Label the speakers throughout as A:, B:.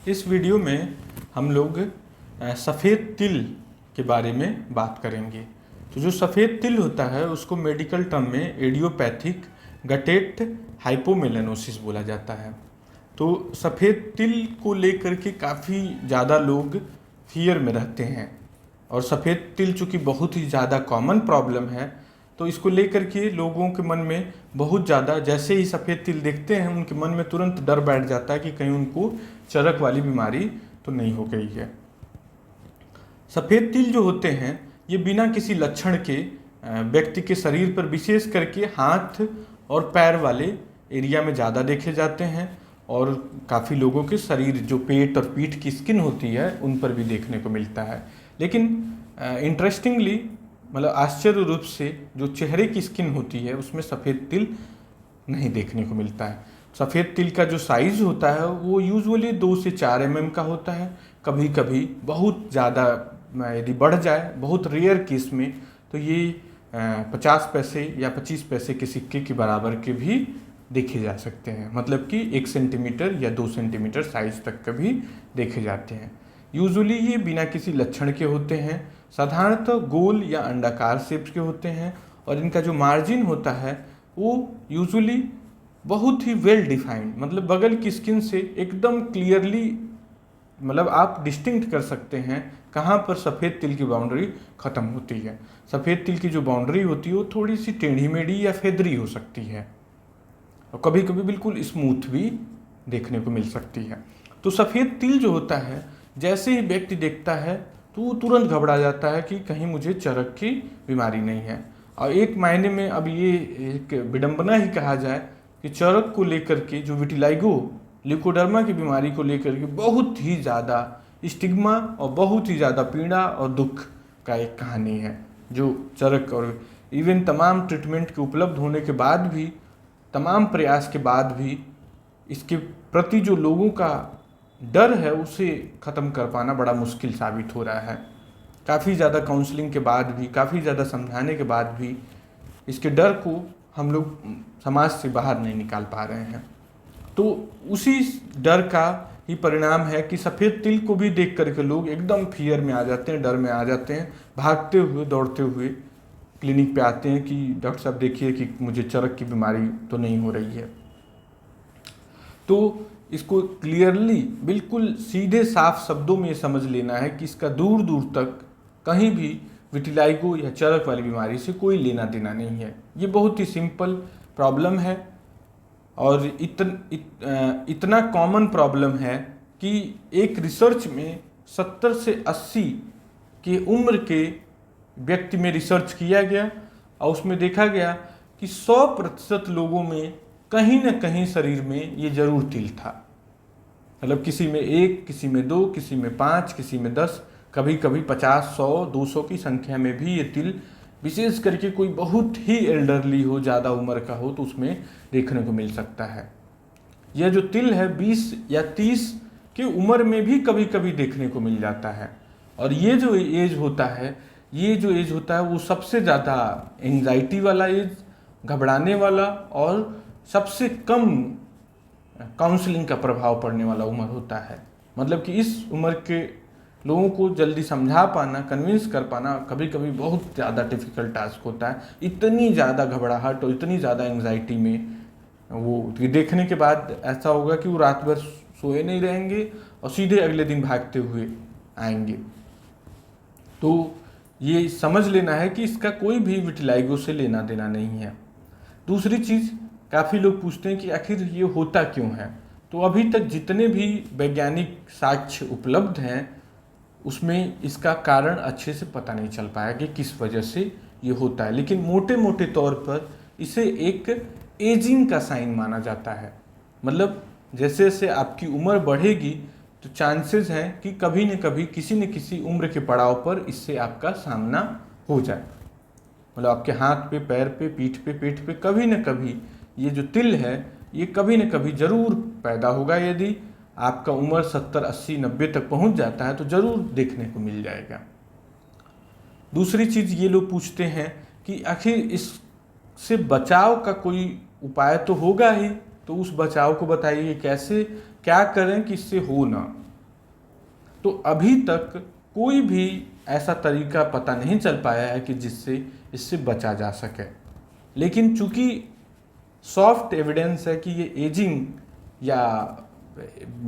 A: इस वीडियो में हम लोग सफ़ेद तिल के बारे में बात करेंगे। तो जो सफ़ेद तिल होता है उसको मेडिकल टर्म में एडियोपैथिक गटेट हाइपोमेलानोसिस बोला जाता है। तो सफ़ेद तिल को लेकर के काफ़ी ज़्यादा लोग फियर में रहते हैं और सफ़ेद तिल चूँकि बहुत ही ज़्यादा कॉमन प्रॉब्लम है तो इसको लेकर के लोगों के मन में बहुत ज़्यादा, जैसे ही सफ़ेद तिल देखते हैं उनके मन में तुरंत डर बैठ जाता है कि कहीं उनको चरक वाली बीमारी तो नहीं हो गई है। सफ़ेद तिल जो होते हैं ये बिना किसी लक्षण के व्यक्ति के शरीर पर, विशेष करके हाथ और पैर वाले एरिया में ज़्यादा देखे जाते हैं और काफ़ी लोगों के शरीर, जो पेट और पीठ की स्किन होती है, उन पर भी देखने को मिलता है। लेकिन इंटरेस्टिंगली, मतलब आश्चर्य रूप से, जो चेहरे की स्किन होती है उसमें सफ़ेद तिल नहीं देखने को मिलता है। सफ़ेद तिल का जो साइज़ होता है वो यूजुअली 2 से 4 mm का होता है। कभी कभी बहुत ज़्यादा यदि बढ़ जाए, बहुत रेयर केस में, तो ये 50 पैसे या 25 पैसे के सिक्के के बराबर के भी देखे जा सकते हैं। मतलब कि 1 सेंटीमीटर या 2 सेंटीमीटर साइज तक का भी देखे जाते हैं। यूजुअली ये बिना किसी लक्षण के होते हैं, साधारणतः गोल या अंडाकार शेप के होते हैं और इनका जो मार्जिन होता है वो यूजुअली बहुत ही वेल डिफाइंड, मतलब बगल की स्किन से एकदम क्लियरली, मतलब आप डिस्टिंक्ट कर सकते हैं कहाँ पर सफ़ेद तिल की बाउंड्री ख़त्म होती है। सफ़ेद तिल की जो बाउंड्री होती है वो थोड़ी सी टेढ़ी मेढ़ी या फेदरी हो सकती है और कभी कभी बिल्कुल स्मूथ भी देखने को मिल सकती है। तो सफ़ेद तिल जो होता है, जैसे ही व्यक्ति देखता है तो वो तुरंत घबरा जाता है कि कहीं मुझे चरक की बीमारी नहीं है। और एक मायने में अब ये एक विडंबना ही कहा जाए कि चरक को लेकर के, जो विटिलाइगो ल्यूकोडर्मा की बीमारी को लेकर के बहुत ही ज़्यादा स्टिग्मा और बहुत ही ज़्यादा पीड़ा और दुख का एक कहानी है। जो चरक और इवन तमाम ट्रीटमेंट के उपलब्ध होने के बाद भी, तमाम प्रयास के बाद भी, इसके प्रति जो लोगों का डर है उसे ख़त्म कर पाना बड़ा मुश्किल साबित हो रहा है। काफ़ी ज़्यादा काउंसलिंग के बाद भी, काफ़ी ज़्यादा समझाने के बाद भी इसके डर को हम लोग समाज से बाहर नहीं निकाल पा रहे हैं। तो उसी डर का ही परिणाम है कि सफ़ेद तिल को भी देख करके लोग एकदम फियर में आ जाते हैं, डर में आ जाते हैं, भागते हुए दौड़ते हुए क्लिनिक पे आते हैं कि डॉक्टर साहब देखिए कि मुझे चरक की बीमारी तो नहीं हो रही है। तो इसको क्लियरली, बिल्कुल सीधे साफ शब्दों में समझ लेना है कि इसका दूर दूर तक कहीं भी विटिलाइगो या चरक वाली बीमारी से कोई लेना देना नहीं है। ये बहुत ही सिंपल प्रॉब्लम है और इतना कॉमन प्रॉब्लम है कि एक रिसर्च में 70 से 80 के उम्र के व्यक्ति में रिसर्च किया गया और उसमें देखा गया कि 100% लोगों में कहीं ना कहीं शरीर में ये जरूर तिल था। मतलब किसी में 1, किसी में 2, किसी में 5, किसी में 10, कभी कभी 50, 100, 200 की संख्या में भी ये तिल, विशेष करके कोई बहुत ही एल्डरली हो, ज़्यादा उम्र का हो, तो उसमें देखने को मिल सकता है। यह जो तिल है 20 या 30 की उम्र में भी कभी कभी देखने को मिल जाता है। और ये जो एज होता है वो सबसे ज़्यादा एंग्जाइटी वाला एज, घबराने वाला और सबसे कम काउंसलिंग का प्रभाव पड़ने वाला उम्र होता है। मतलब कि इस उम्र के लोगों को जल्दी समझा पाना, कन्विंस कर पाना कभी कभी बहुत ज़्यादा डिफ़िकल्ट टास्क होता है। इतनी ज़्यादा घबराहट और इतनी ज़्यादा एंग्जाइटी में वो देखने के बाद ऐसा होगा कि वो रात भर सोए नहीं रहेंगे और सीधे अगले दिन भागते हुए आएंगे। तो ये समझ लेना है कि इसका कोई भी विटिलाइगो से लेना देना नहीं है। दूसरी चीज़, काफ़ी लोग पूछते हैं कि आखिर ये होता क्यों है। तो अभी तक जितने भी वैज्ञानिक साक्ष्य उपलब्ध हैं उसमें इसका कारण अच्छे से पता नहीं चल पाया कि किस वजह से ये होता है। लेकिन मोटे मोटे तौर पर इसे एक एजिंग का साइन माना जाता है। मतलब जैसे जैसे आपकी उम्र बढ़ेगी तो चांसेस हैं कि कभी न कभी किसी न किसी उम्र के पड़ाव पर इससे आपका सामना हो जाए। मतलब आपके हाथ पे, पैर पे, पीठ पे, पेट पे कभी न कभी ये जो तिल है ये कभी न कभी ज़रूर पैदा होगा। यदि आपका उम्र 70, 80, 90 तक पहुंच जाता है तो ज़रूर देखने को मिल जाएगा। दूसरी चीज़, ये लोग पूछते हैं कि आखिर इससे बचाव का कोई उपाय तो होगा ही, तो उस बचाव को बताइए, कैसे क्या करें कि इससे हो ना। तो अभी तक कोई भी ऐसा तरीका पता नहीं चल पाया है कि जिससे इससे बचा जा सके। लेकिन चूंकि सॉफ्ट एविडेंस है कि ये एजिंग या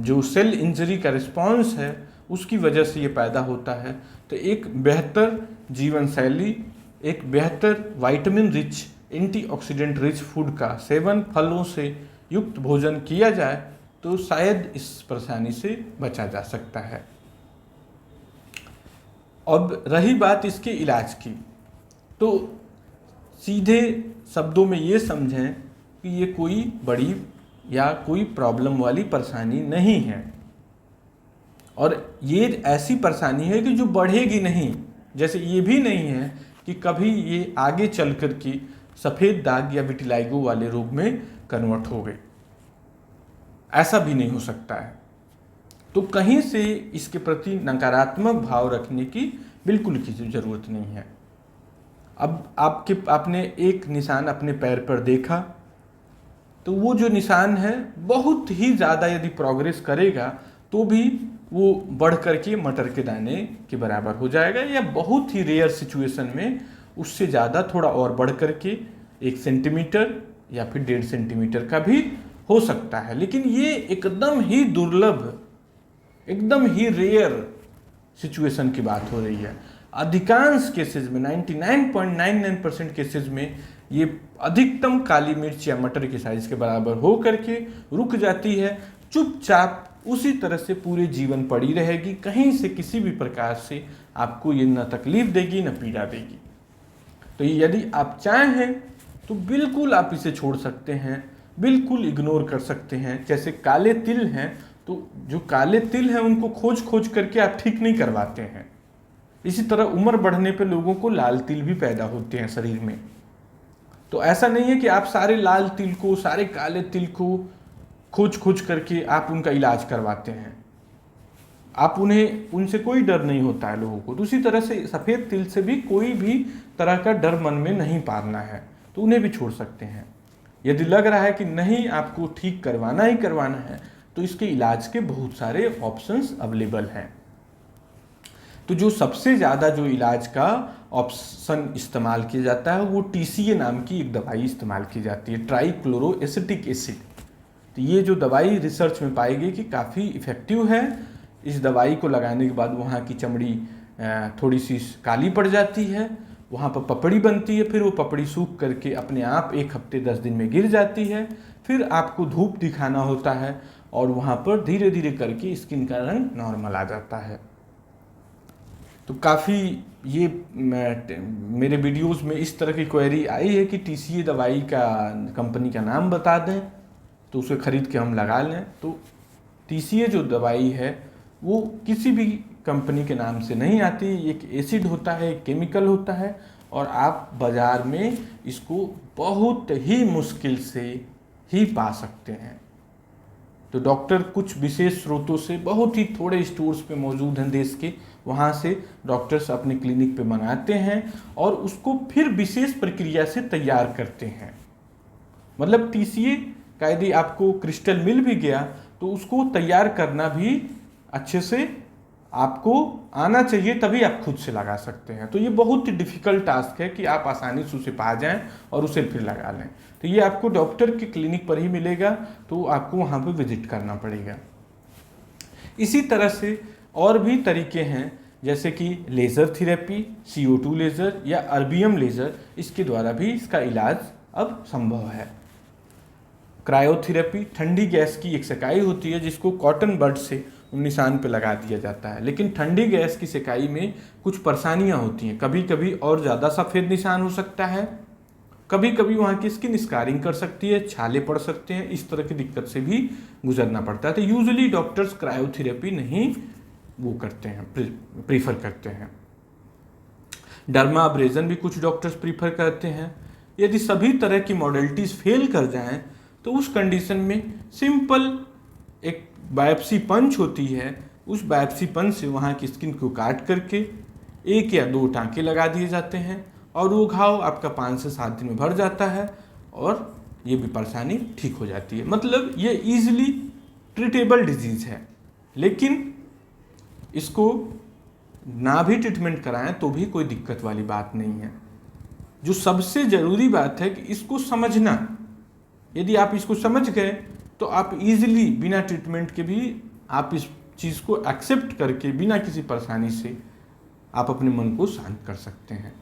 A: जो सेल इंजरी का रिस्पॉन्स है उसकी वजह से ये पैदा होता है, तो एक बेहतर जीवन शैली, एक बेहतर vitamin rich, antioxidant rich food का सेवन, फलों से युक्त भोजन किया जाए तो शायद इस परेशानी से बचा जा सकता है। अब रही बात इसके इलाज की, तो सीधे शब्दों में ये समझें कि ये कोई बड़ी या कोई प्रॉब्लम वाली परेशानी नहीं है, और ये ऐसी परेशानी है कि जो बढ़ेगी नहीं। जैसे ये भी नहीं है कि कभी ये आगे चल कर के सफ़ेद दाग या विटिलाइगो वाले रोग में कन्वर्ट हो गए, ऐसा भी नहीं हो सकता है। तो कहीं से इसके प्रति नकारात्मक भाव रखने की बिल्कुल किसी ज़रूरत नहीं है। अब आपने एक निशान अपने पैर पर देखा, तो वो जो निशान है बहुत ही ज़्यादा यदि प्रोग्रेस करेगा तो भी वो बढ़ करके मटर के दाने के बराबर हो जाएगा, या बहुत ही रेयर सिचुएशन में उससे ज़्यादा थोड़ा और बढ़ करके 1 सेंटीमीटर या फिर 1.5 सेंटीमीटर का भी हो सकता है। लेकिन ये एकदम ही दुर्लभ, एकदम ही रेयर सिचुएशन की बात हो रही है। अधिकांश केसेस में 99.99% केसेस में ये अधिकतम काली मिर्च या मटर के साइज के बराबर हो करके रुक जाती है, चुपचाप उसी तरह से पूरे जीवन पड़ी रहेगी, कहीं से किसी भी प्रकार से आपको ये न तकलीफ देगी न पीड़ा देगी। तो यदि आप चाहें तो बिल्कुल आप इसे छोड़ सकते हैं, बिल्कुल इग्नोर कर सकते हैं। जैसे काले तिल हैं, तो जो काले तिल हैं उनको खोज खोज करके आप ठीक नहीं करवाते हैं। इसी तरह उम्र बढ़ने पे लोगों को लाल तिल भी पैदा होते हैं शरीर में। तो ऐसा नहीं है कि आप सारे लाल तिल को, सारे काले तिल को खोज खोज करके आप उनका इलाज करवाते हैं। आप उनसे कोई डर नहीं होता है लोगों को। तो उसी तरह से सफ़ेद तिल से भी कोई भी तरह का डर मन में नहीं पालना है, तो उन्हें भी छोड़ सकते हैं। यदि लग रहा है कि नहीं आपको ठीक करवाना ही करवाना है, तो इसके इलाज के बहुत सारे ऑप्शंस अवेलेबल हैं। तो जो सबसे ज़्यादा जो इलाज का ऑप्शन इस्तेमाल किया जाता है वो TCA नाम की एक दवाई इस्तेमाल की जाती है, ट्राइक्लोरोएसिटिक एसिड। तो ये जो दवाई रिसर्च में पाई गई कि काफ़ी इफ़ेक्टिव है। इस दवाई को लगाने के बाद वहाँ की चमड़ी थोड़ी सी काली पड़ जाती है, वहाँ पर पपड़ी बनती है, फिर वो पपड़ी सूख करके अपने आप 1 हफ्ते 10 दिन में गिर जाती है। फिर आपको धूप दिखाना होता है और वहाँ पर धीरे धीरे करके स्किन का रंग नॉर्मल आ जाता है। तो काफ़ी ये मेरे वीडियोस में इस तरह की क्वेरी आई है कि TCA दवाई का कंपनी का नाम बता दें तो उसे ख़रीद के हम लगा लें। तो TCA जो दवाई है वो किसी भी कंपनी के नाम से नहीं आती। एक एसिड होता है, एक केमिकल होता है, और आप बाज़ार में इसको बहुत ही मुश्किल से ही पा सकते हैं। तो डॉक्टर कुछ विशेष स्रोतों से, बहुत ही थोड़े स्टोर्स पे मौजूद हैं देश के, वहाँ से डॉक्टर्स अपने क्लिनिक पे मंगाते हैं और उसको फिर विशेष प्रक्रिया से तैयार करते हैं। मतलब TCA का यदि आपको क्रिस्टल मिल भी गया तो उसको तैयार करना भी अच्छे से आपको आना चाहिए, तभी आप खुद से लगा सकते हैं। तो ये बहुत ही डिफ़िकल्ट टास्क है कि आप आसानी से उसे पा जाएं और उसे फिर लगा लें। तो ये आपको डॉक्टर के क्लिनिक पर ही मिलेगा, तो आपको वहाँ पे विजिट करना पड़ेगा। इसी तरह से और भी तरीके हैं, जैसे कि लेज़र थेरेपी, CO2 लेज़र या अर्बियम लेज़र, इसके द्वारा भी इसका इलाज अब संभव है। क्रायोथेरेपी, ठंडी गैस की एक सेकाई होती है जिसको कॉटन बड से निशान पे लगा दिया जाता है। लेकिन ठंडी गैस की सेकाई में कुछ परेशानियां होती हैं। कभी कभी और ज़्यादा सफ़ेद निशान हो सकता है, कभी कभी वहाँ की स्किन स्कारिंग कर सकती है, छाले पड़ सकते हैं, इस तरह की दिक्कत से भी गुजरना पड़ता है। तो यूजुअली डॉक्टर्स क्रायोथेरेपी नहीं वो करते हैं, प्रीफर करते हैं। डर्मा अब्रेजन भी कुछ डॉक्टर्स प्रीफर करते हैं। यदि सभी तरह की मॉडलिटीज़ फेल कर जाएं तो उस कंडीशन में सिंपल एक बायोप्सी पंच होती है, उस बायोप्सी पंच से वहाँ की स्किन को काट करके 1 या 2 टाँके लगा दिए जाते हैं और वो घाव आपका 5 से 7 दिन में भर जाता है और ये भी परेशानी ठीक हो जाती है। मतलब ये ईजिली ट्रीटेबल डिजीज़ है। लेकिन इसको ना भी ट्रीटमेंट कराएं तो भी कोई दिक्कत वाली बात नहीं है। जो सबसे ज़रूरी बात है कि इसको समझना। यदि आप इसको समझ गए तो आप इजीली बिना ट्रीटमेंट के भी आप इस चीज़ को एक्सेप्ट करके बिना किसी परेशानी से आप अपने मन को शांत कर सकते हैं।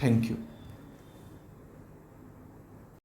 A: Thank you.